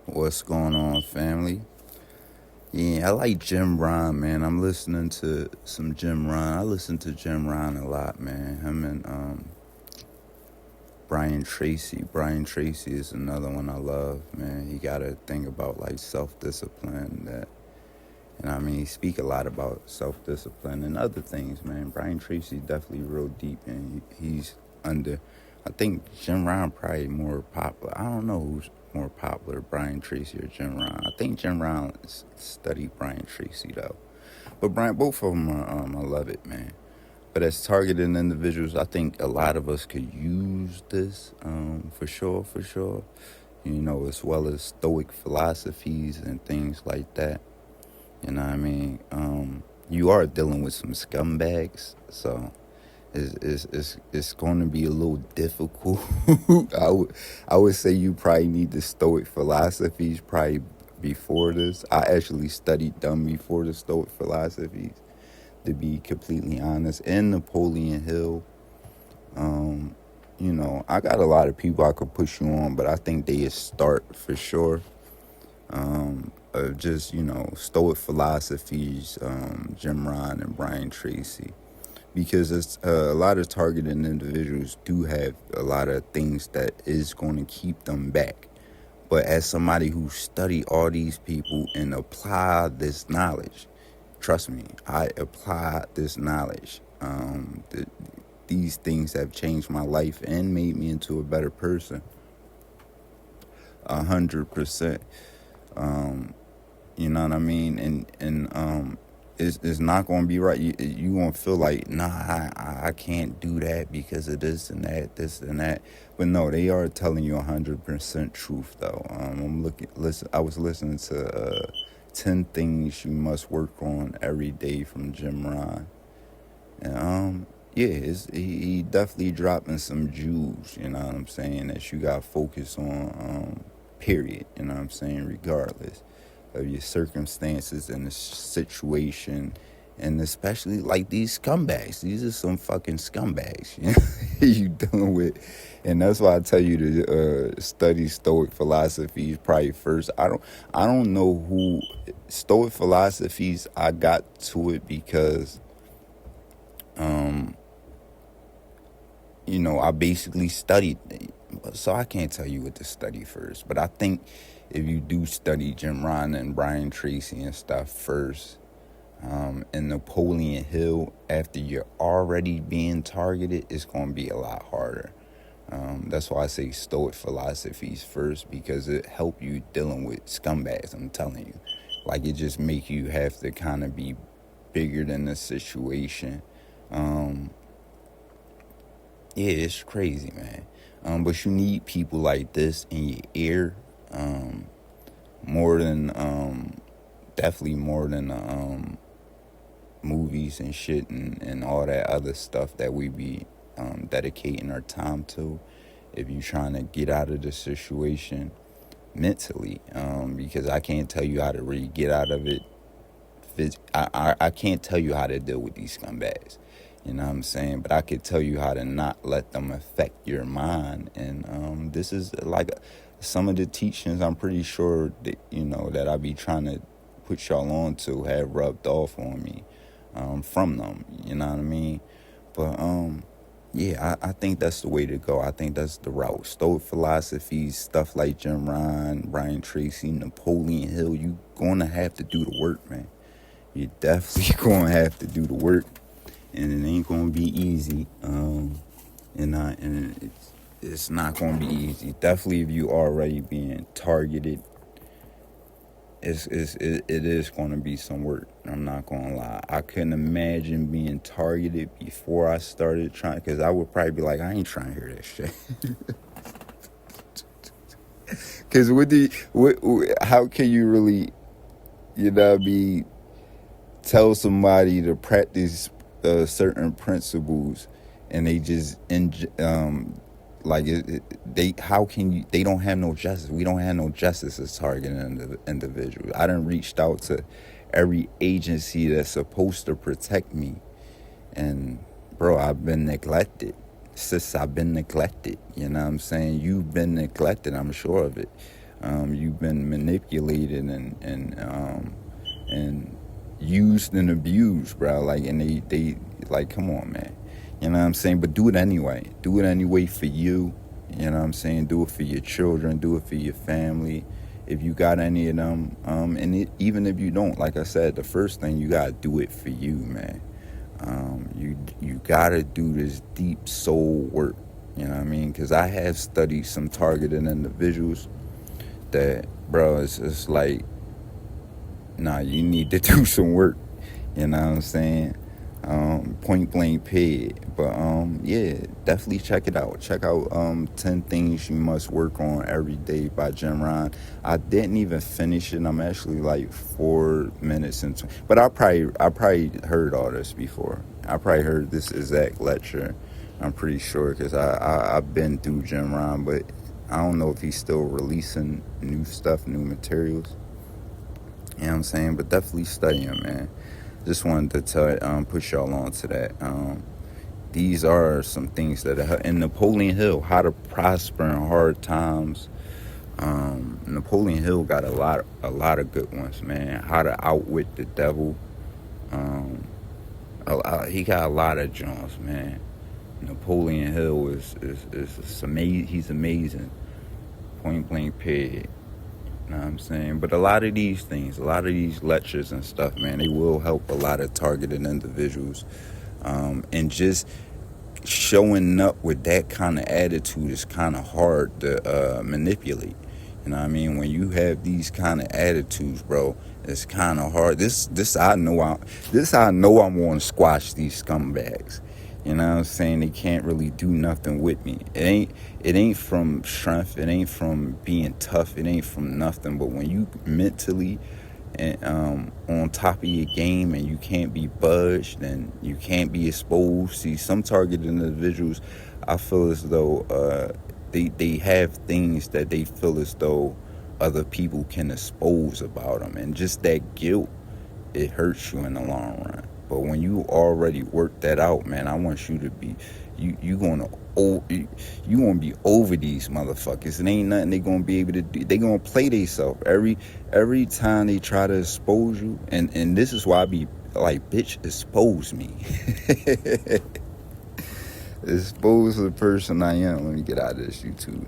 What's going on, family? Yeah, I like Jim Ron, man. I'm listening to some Jim Ron. I listen to Jim Ron a lot, man. Him and Brian Tracy. Brian Tracy is another one I love, man. He got a thing about like self-discipline that, and I mean, he speak a lot about self-discipline and other things, man. Brian Tracy definitely real deep, and he's under. I think Jim Ron probably more popular. I don't know who's more popular, Brian Tracy or Jim Ron. I think Jim Ron studied Brian Tracy though, but both of them are. I love it, man. But as targeted individuals, I think a lot of us could use this for sure, for sure. You know, as well as Stoic philosophies and things like that. You know what I mean? You are dealing with some scumbags, so it's going to be a little difficult. I would say you probably need the Stoic philosophies probably before this. I actually studied them before the Stoic philosophies, to be completely honest, and Napoleon Hill. I got a lot of people I could push you on, but I think they start for sure. Of just Stoic philosophies, Jim Ron and Brian Tracy, because it's a lot of targeted individuals do have a lot of things that is going to keep them back. But as somebody who studied all these people and apply this knowledge, trust me, I apply this knowledge. These things have changed my life and made me into a better person. 100%. You know what I mean? And it's not going to be right. You going to feel like, nah, I can't do that because of this and that. But no, they are telling you 100% truth though. I was listening to 10 things you must work on every day from Jim Ron. And yeah, he definitely dropping some jewels, you know what I'm saying, that you got to focus on, period, you know what I'm saying, regardless of your circumstances and the situation, and especially like these scumbags. These are some fucking scumbags, you know, you dealing with, and that's why I tell you to study Stoic philosophies probably first. I don't know who Stoic philosophies. I got to it because I basically studied, so I can't tell you what to study first. But I think if you do study Jim Ron and Brian Tracy and stuff first, and Napoleon Hill after you're already being targeted, it's going to be a lot harder. That's why I say Stoic philosophies first, because it help you dealing with scumbags. I'm telling you, like, it just make you have to kind of be bigger than the situation. Yeah, it's crazy, man. But you need people like this in your ear, more than definitely more than movies and shit and all that other stuff that we be dedicating our time to. If you're trying to get out of the situation mentally, because I can't tell you how to really get out of it. I can't tell you how to deal with these scumbags. You know what I'm saying? But I could tell you how to not let them affect your mind. And this is like some of the teachings I'm pretty sure that, that I be trying to put y'all on to have rubbed off on me from them. You know what I mean? But yeah, I think that's the way to go. I think that's the route. Stoic philosophies, stuff like Jim Ron, Brian Tracy, Napoleon Hill, you going to have to do the work, man. You're definitely going to have to do the work, and it ain't going to be easy. And it's not going to be easy. Definitely, if you already being targeted, it is going to be some work. I'm not going to lie. I couldn't imagine being targeted before I started trying, because I would probably be like, I ain't trying to hear that shit. Because how can you really, tell somebody to practice certain principles, and they just how can you? They don't have no justice. We don't have no justice as targeting individuals. I done reached out to every agency that's supposed to protect me, and bro, I've been neglected. Sis, I've been neglected. You know what I'm saying? You've been neglected. I'm sure of it. You've been manipulated and used and abused, bro. Like, and they like, come on, man. You know what I'm saying? But do it anyway. Do it anyway for you. You know what I'm saying? Do it for your children. Do it for your family. If you got any of them, even if you don't, like I said, the first thing you gotta do it for you, man. You gotta do this deep soul work. You know what I mean? Because I have studied some targeted individuals that, bro, it's like, nah, you need to do some work. You know what I'm saying? Point blank period. But yeah, definitely check it out. Check out 10 Things You Must Work On Every Day by Jim Rohn. I didn't even finish it. I'm actually like 4 minutes into, but I probably heard all this before. I probably heard this exact lecture. I'm pretty sure because I've been through Jim Rohn, but I don't know if he's still releasing new stuff, new materials. You know what I'm saying? But definitely study him, man. Just wanted to push y'all on to that. These are some things that are in Napoleon Hill, How to Prosper in Hard Times. Napoleon Hill got a lot of good ones, man. How to Outwit the Devil. He got a lot of joints, man. Napoleon Hill is amazing. He's amazing. Point blank period. You know what I'm saying? But a lot of these things, a lot of these lectures and stuff, man, they will help a lot of targeted individuals. And just showing up with that kind of attitude is kind of hard to manipulate. You know what I mean? When you have these kind of attitudes, bro, it's kind of hard. This I know I'm going to squash these scumbags. You know what I'm saying? They can't really do nothing with me. It ain't from strength. It ain't from being tough. It ain't from nothing. But when you mentally and on top of your game and you can't be budged and you can't be exposed. See, some targeted individuals, I feel as though they have things that they feel as though other people can expose about them, and just that guilt, it hurts you in the long run. But when you already work that out, man, I want you to be, you gonna be over these motherfuckers. And ain't nothing they gonna be able to do. They gonna play themselves every time they try to expose you. And this is why I be like, bitch, expose me. Expose the person I am. Let me get out of this YouTube.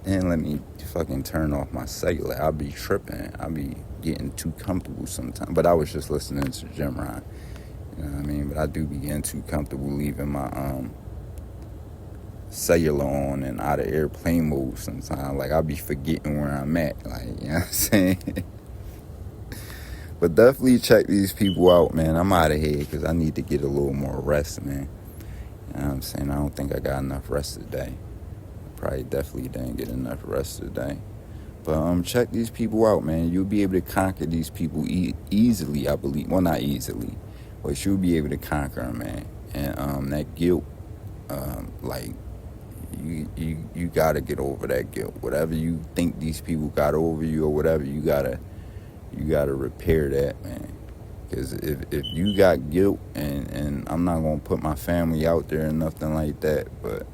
And let me fucking turn off my cellular. I'll be tripping. I'll be getting too comfortable sometimes. But I was just listening to Jim Rohn. You know what I mean? But I do be getting too comfortable leaving my cellular on and out of airplane mode sometimes. Like, I'll be forgetting where I'm at. Like, you know what I'm saying? But definitely check these people out, man. I'm out of here because I need to get a little more rest, man. You know what I'm saying? I don't think I got enough rest today. Probably definitely didn't get enough rest today. But check these people out, man. You'll be able to conquer these people easily, I believe. Well, not easily, but you'll be able to conquer them, man. And that guilt, like, you gotta get over that guilt. Whatever you think these people got over you or whatever, you gotta repair that, man. Because if you got guilt, and I'm not gonna put my family out there and nothing like that, but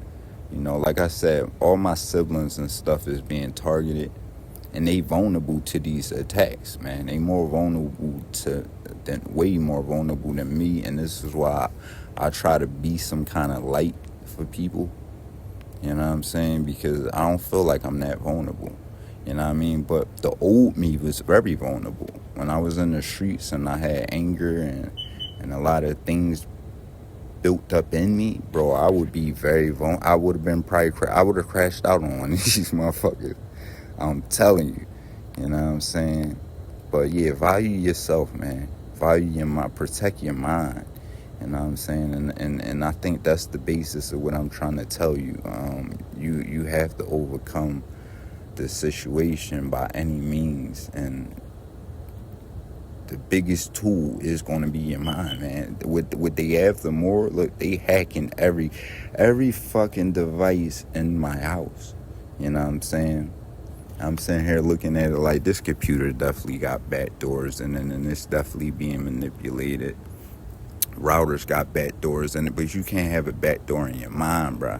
you know, like I said, all my siblings and stuff is being targeted, and they vulnerable to these attacks, man. They way more vulnerable than me, and this is why I try to be some kind of light for people. You know what I'm saying? Because I don't feel like I'm that vulnerable. You know what I mean? But the old me was very vulnerable. When I was in the streets and I had anger and a lot of things built up in me, bro, I would be very vulnerable. I would have been I would have crashed out on one of these motherfuckers. I'm telling you. You know what I'm saying? But yeah, value yourself, man. Value your mind. Protect your mind. You know what I'm saying? And I think that's the basis of what I'm trying to tell you. You have to overcome the situation by any means, and the biggest tool is going to be your mind, man. What they have, the more, look, they hacking every fucking device in my house. You know what I'm saying? I'm sitting here looking at it like this computer definitely got back doors in it, and it's definitely being manipulated. Routers got back doors in it, but you can't have a back door in your mind, bro.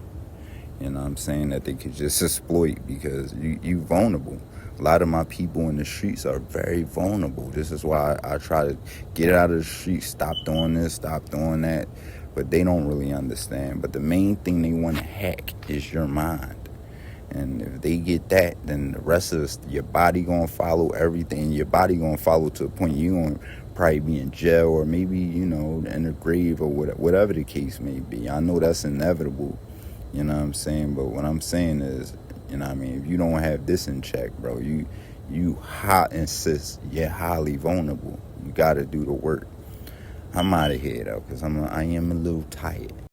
You know what I'm saying? That they could just exploit because you vulnerable. A lot of my people in the streets are very vulnerable. This is why I try to get out of the streets, stop doing this, stop doing that. But they don't really understand. But the main thing they want to hack is your mind. And if they get that, then the rest of us, your body gonna follow everything. Your body gonna follow to a point you gonna probably be in jail or maybe, in the grave or whatever the case may be. I know that's inevitable, you know what I'm saying? But what I'm saying is, if you don't have this in check, bro, you hot insist you're highly vulnerable. You gotta do the work. I'm out of here though, cause I am a little tired.